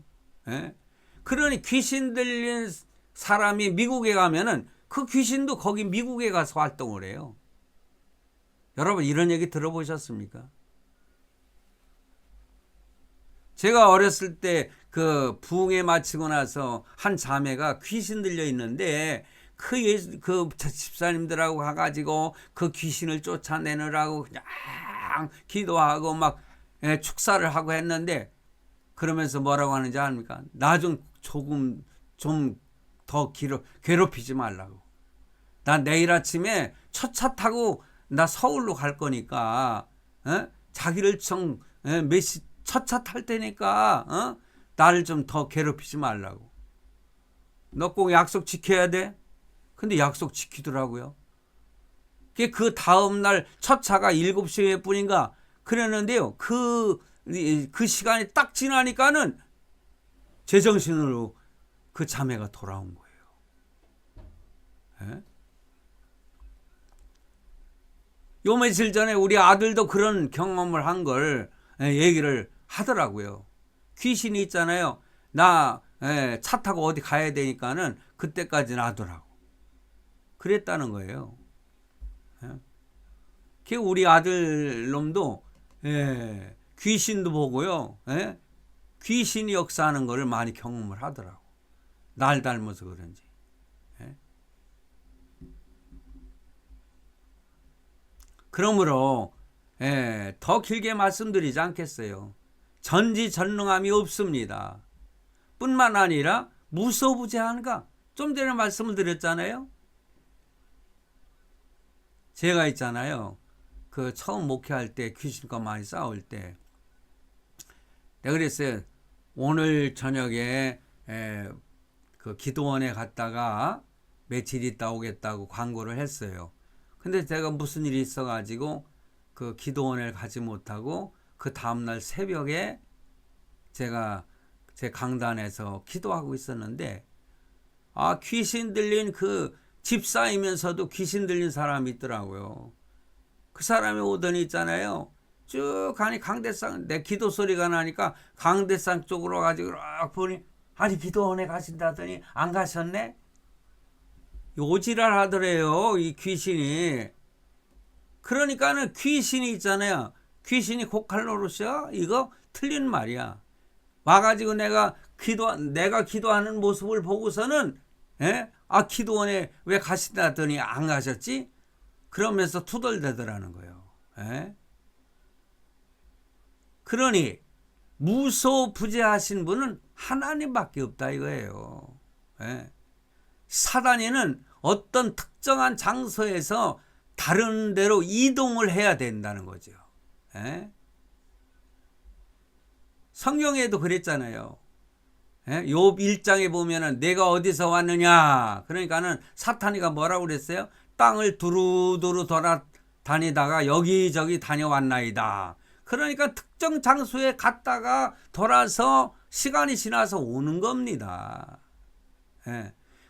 예? 그러니 귀신 들린 사람이 미국에 가면은 그 귀신도 거기 미국에 가서 활동을 해요. 여러분 이런 얘기 들어보셨습니까? 제가 어렸을 때 그 부흥회 마치고 나서 한 자매가 귀신 들려 있는데 그 집사님들하고 가가지고 그 귀신을 쫓아내느라고 그냥 기도하고 막 축사를 하고 했는데 그러면서 뭐라고 하는지 압니까? 나 조금 좀 더 괴롭히지 말라고. 나 내일 아침에 첫 차 타고 나 서울로 갈 거니까 자기를 첫 차 탈 테니까 나를 좀 더 괴롭히지 말라고. 너 꼭 약속 지켜야 돼? 근데 약속 지키더라고요. 그 다음날 첫 차가 7시에 뿐인가 그랬는데요. 그 시간이 딱 지나니까는 제정신으로 그 자매가 돌아온 거예요. 예? 요 며칠 전에 우리 아들도 그런 경험을 한 걸 얘기를 하더라고요. 귀신이 있잖아요. 나 차 타고 어디 가야 되니까는 그때까지 놔두라고. 그랬다는 거예요. 우리 아들 놈도 귀신도 보고요. 귀신이 역사하는 것을 많이 경험을 하더라고. 날 닮아서 그런지. 그러므로 더 길게 말씀드리지 않겠어요. 전지전능함이 없습니다. 뿐만 아니라 무소부재한가? 좀 전에 말씀을 드렸잖아요. 제가 있잖아요. 그 처음 목회할 때 귀신과 많이 싸울 때 내가 그랬어요. 오늘 저녁에 그 기도원에 갔다가 며칠 있다 오겠다고 광고를 했어요. 근데 제가 무슨 일이 있어가지고 그 기도원에 가지 못하고 그 다음날 새벽에 제가 제 강단에서 기도하고 있었는데 귀신 들린 그 집사이면서도 귀신 들린 사람이 있더라고요. 그 사람이 오더니 있잖아요. 쭉 가니 강대상 내 기도 소리가 나니까 강대상 쪽으로 가지고 막 보니 아니 기도원에 가신다더니 안 가셨네? 요지랄 하더래요. 이 귀신이. 그러니까는 귀신이 있잖아요. 귀신이 고칼로로시야? 이거 틀린 말이야. 와가지고 내가 기도하는 모습을 보고서는 기도원에 왜 가신다더니 안 가셨지? 그러면서 투덜대더라는 거예요. 그러니 무소부재하신 분은 하나님밖에 없다 이거예요. 사단이는 어떤 특정한 장소에서 다른 데로 이동을 해야 된다는 거죠. 성경에도 그랬잖아요. 욥 1장에 보면은 내가 어디서 왔느냐? 그러니까는 사탄이가 뭐라고 그랬어요? 땅을 두루두루 돌아다니다가 여기저기 다녀왔나이다. 그러니까 특정 장소에 갔다가 돌아서 시간이 지나서 오는 겁니다.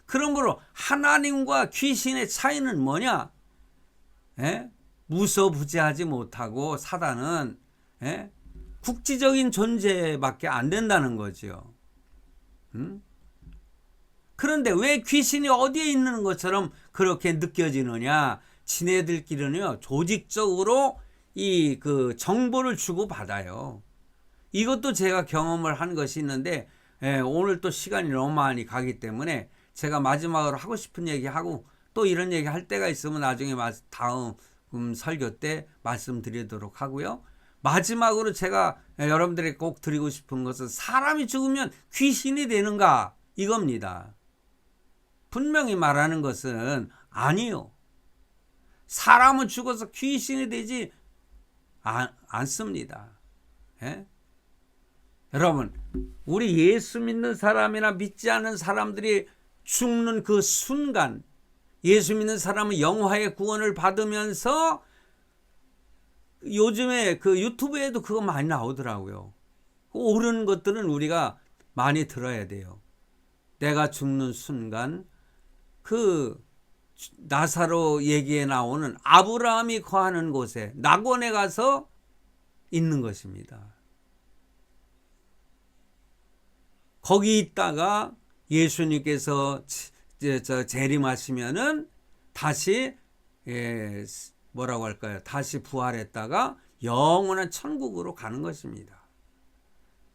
그러므로 하나님과 귀신의 차이는 뭐냐? 무소부재하지 못하고 사단은 국지적인 존재밖에 안 된다는 거죠. 그런데 왜 귀신이 어디에 있는 것처럼 그렇게 느껴지느냐? 지네들끼리는요 조직적으로 이 그 정보를 주고 받아요. 이것도 제가 경험을 한 것이 있는데 오늘 또 시간이 너무 많이 가기 때문에 제가 마지막으로 하고 싶은 얘기하고 또 이런 얘기 할 때가 있으면 나중에 다음 설교 때 말씀드리도록 하고요. 마지막으로 제가 여러분들에게 꼭 드리고 싶은 것은 사람이 죽으면 귀신이 되는가 이겁니다. 분명히 말하는 것은 아니요. 사람은 죽어서 귀신이 되지 않습니다. 여러분 우리 예수 믿는 사람이나 믿지 않는 사람들이 죽는 그 순간 예수 믿는 사람은 영화의 구원을 받으면서 요즘에 그 유튜브에도 그거 많이 나오더라고요. 옳은 것들은 우리가 많이 들어야 돼요. 내가 죽는 순간 그 나사로 얘기에 나오는 아브라함이 거하는 곳에 낙원에 가서 있는 것입니다. 거기 있다가 예수님께서 재림하시면은 다시 뭐라고 할까요? 다시 부활했다가 영원한 천국으로 가는 것입니다.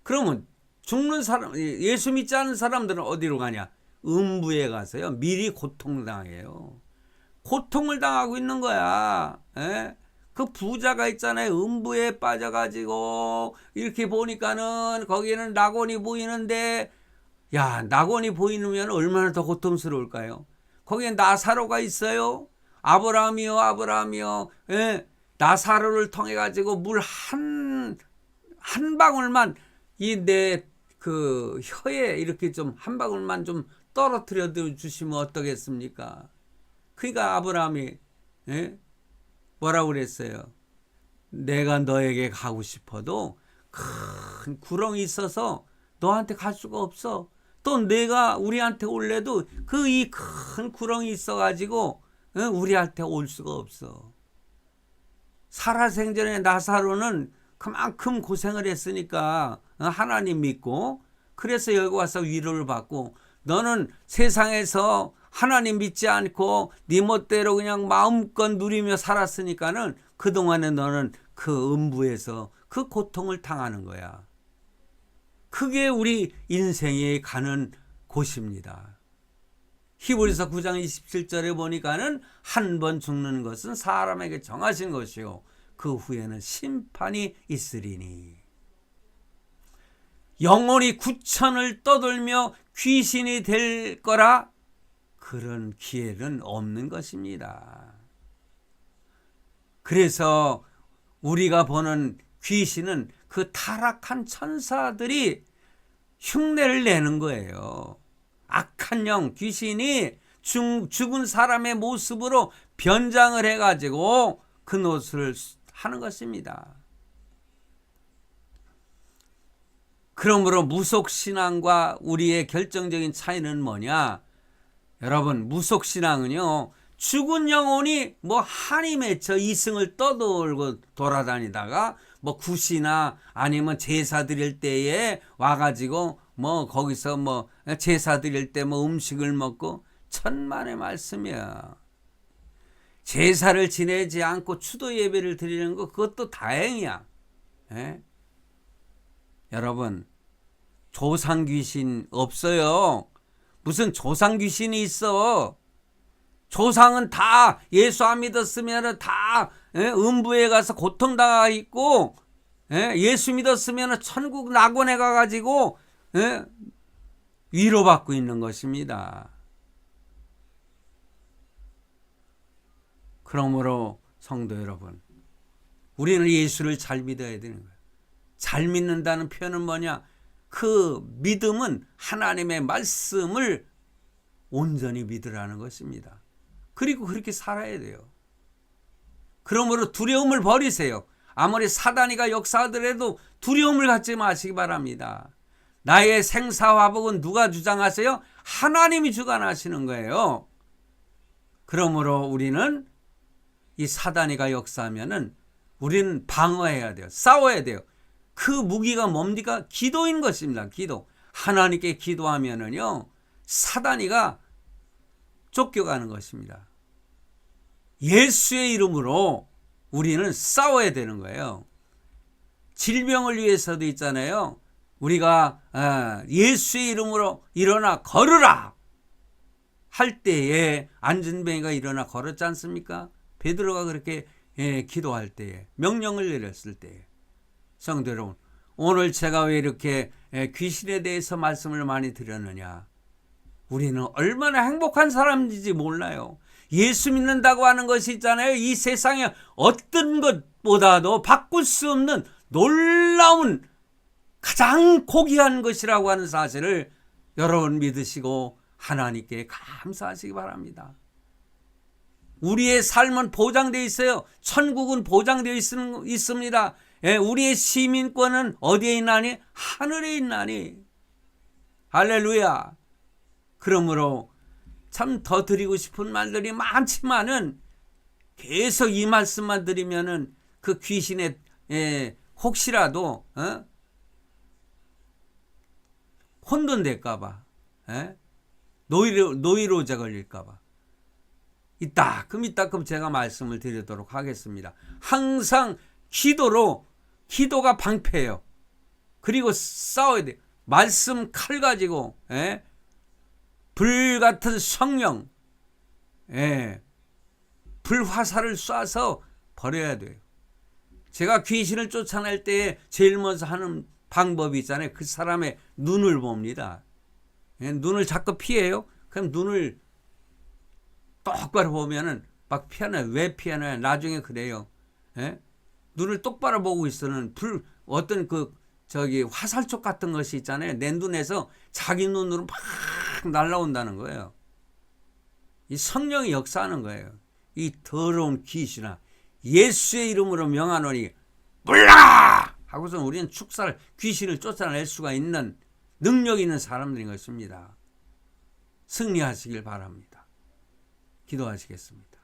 그러면 죽는 사람, 예수 믿지 않은 사람들은 어디로 가냐? 음부에 가서요. 미리 고통당해요. 고통을 당하고 있는 거야. 그 부자가 있잖아요. 음부에 빠져가지고 이렇게 보니까는 거기에는 낙원이 보이는데 야, 낙원이 보이면 얼마나 더 고통스러울까요? 거기에 나사로가 있어요. 아브라함이요, 아브라함이요. 나사로를 통해 가지고 물 한 방울만 이 내 그 혀에 이렇게 좀 한 방울만 좀 떨어뜨려 주시면 어떠겠습니까? 그러니까 아브라함이 뭐라고 그랬어요? 내가 너에게 가고 싶어도 큰 구렁이 있어서 너한테 갈 수가 없어. 또 내가 우리한테 올래도 그 이 큰 구렁이 있어가지고 우리한테 올 수가 없어. 살아생전에 나사로는 그만큼 고생을 했으니까 하나님 믿고 그래서 여기 와서 위로를 받고 너는 세상에서 하나님 믿지 않고 네 멋대로 그냥 마음껏 누리며 살았으니까는 그동안에 너는 그 음부에서 그 고통을 당하는 거야. 그게 우리 인생에 가는 곳입니다. 히브리서 9장 27절에 보니까는 한 번 죽는 것은 사람에게 정하신 것이요 그 후에는 심판이 있으리니. 영혼이 구천을 떠돌며 귀신이 될 거라 그런 기회는 없는 것입니다. 그래서 우리가 보는 귀신은 그 타락한 천사들이 흉내를 내는 거예요. 악한 영, 귀신이 죽은 사람의 모습으로 변장을 해가지고 그 노릇을 하는 것입니다. 그러므로 무속신앙과 우리의 결정적인 차이는 뭐냐? 여러분, 무속신앙은요, 죽은 영혼이 뭐 한이 맺혀 이승을 떠돌고 돌아다니다가 뭐 굿이나 아니면 제사 드릴 때에 와가지고 뭐 거기서 뭐 제사 드릴 때 뭐 음식을 먹고 천만의 말씀이야. 제사를 지내지 않고 추도 예배를 드리는 거 그것도 다행이야. 에? 여러분, 조상 귀신 없어요. 무슨 조상 귀신이 있어? 조상은 다 예수 안 믿었으면 다 음부에 가서 고통당하 있고, 예수 믿었으면 천국 낙원에 가가지고 위로받고 있는 것입니다. 그러므로 성도 여러분, 우리는 예수를 잘 믿어야 되는 거예요. 잘 믿는다는 표현은 뭐냐? 그 믿음은 하나님의 말씀을 온전히 믿으라는 것입니다. 그리고 그렇게 살아야 돼요. 그러므로 두려움을 버리세요. 아무리 사단이가 역사하더라도 두려움을 갖지 마시기 바랍니다. 나의 생사화복은 누가 주장하세요? 하나님이 주관하시는 거예요. 그러므로 우리는 이 사단이가 역사하면은 우리는 방어해야 돼요. 싸워야 돼요. 그 무기가 뭡니까? 기도인 것입니다. 기도. 하나님께 기도하면은요, 사단이가 쫓겨가는 것입니다. 예수의 이름으로 우리는 싸워야 되는 거예요. 질병을 위해서도 있잖아요. 우리가 예수의 이름으로 일어나 걸으라 할 때에 안진뱅이가 일어나 걸었지 않습니까? 베드로가 그렇게 기도할 때에, 명령을 내렸을 때에. 성도 여러분, 오늘 제가 왜 이렇게 귀신에 대해서 말씀을 많이 드렸느냐? 우리는 얼마나 행복한 사람인지 몰라요. 예수 믿는다고 하는 것이 있잖아요. 이 세상에 어떤 것보다도 바꿀 수 없는 놀라운 가장 고귀한 것이라고 하는 사실을 여러분 믿으시고 하나님께 감사하시기 바랍니다. 우리의 삶은 보장되어 있어요. 천국은 보장되어 있습니다. 우리의 시민권은 어디에 있나니? 하늘에 있나니. 할렐루야. 그러므로 참 더 드리고 싶은 말들이 많지만은 계속 이 말씀만 드리면은 그 귀신의 혹시라도 혼돈될까봐, 노이로제 걸릴까봐 이따금 제가 말씀을 드리도록 하겠습니다. 항상 기도가 방패예요. 그리고 싸워야 돼요. 말씀 칼 가지고 불 같은 성령, 불화살을 쏴서 버려야 돼요. 제가 귀신을 쫓아낼 때 제일 먼저 하는 방법이 있잖아요. 그 사람의 눈을 봅니다. 눈을 자꾸 피해요. 그럼 눈을 똑바로 보면은 막 피하나요. 왜 피하나요? 나중에 그래요. 눈을 똑바로 보고 있으면 어떤 화살촉 같은 것이 있잖아요. 내 눈에서 자기 눈으로 막 날아온다는 거예요. 이 성령이 역사하는 거예요. 이 더러운 귀신아, 예수의 이름으로 명하노니 물러가라! 하고서 우리는 귀신을 쫓아낼 수가 있는 능력 있는 사람들인 것입니다. 승리하시길 바랍니다. 기도하시겠습니다.